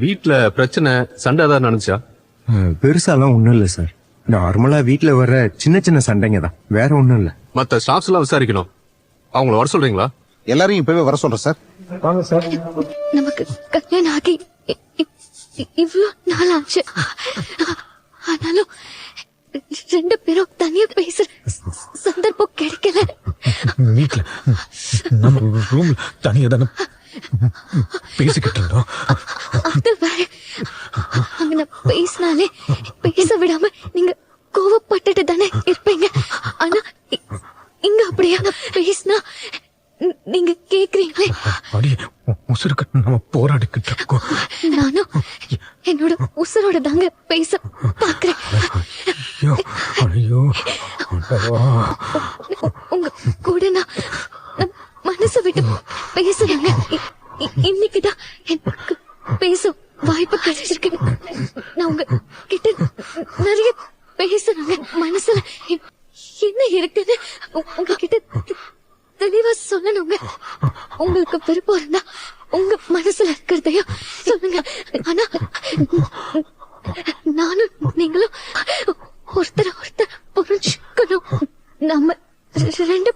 வீட்ல பிரச்சனை சண்டை ஏதாவது நடந்துச்சா? பெருசாலாம் ஒண்ணும் இல்ல சார். நார்மலா வீட்ல வர சின்ன சின்ன சண்டைங்க தான், வேற ஒண்ணும் இல்ல. மத்த ஸ்டாஃப்ஸ் எல்லாம் விசாரிக்கணும். அவங்கள வர சொல்றீங்களா? எல்லாரையும் இப்பவே வர சொல்றேன் சார். வாங்க சார். நமக்கு கல்யாணம் ஆகி இவ்வளவு நாள் ஆச்சு. ஆனாலும் 2 பேரும் தனியா பேசுற சந்தர்ப்பம் கிடைக்கல. வீட்டுல நம்ம ரூம்ல தனியா தானே பேசிக்கிட்டு இருந்தோம். அது வேற. அங்க நான் பேசினாலே பேச விடாம நீங்க கோவப்பட்டுட்டு தானே இருப்பீங்க. ஆனா இங்க அப்படியா? பேசினா நீங்க கேக்குறீங்களே. அடி உசுருக்கு நம்ம போராடிக்கிட்டு இருக்கோம். நானும் என்னோட உசுரோட தாங்க பேச பாக்குறேன். ஐயோ ஐயோ, உங்க கூட நான் மனசு விட்டு பேசுறேங்க. இன்னைக்குதான் எனக்கு பேச வாய்ப்பு கிடைச்சிருக்கு. நான் உங்க கிட்ட நிறைய பேசுறேங்க. மனசுல என்ன இருக்குன்னு உங்ககிட்ட தெளிவா சொல்லணுங்க. உங்களுக்கு விருப்பம் இருந்தா உங்க மனசுல இருக்கிறதையும் சொல்லுங்க. ஆனா நானும் நீங்களும் ஒருத்தர் புரிஞ்சுக்கணும். நம்ம 2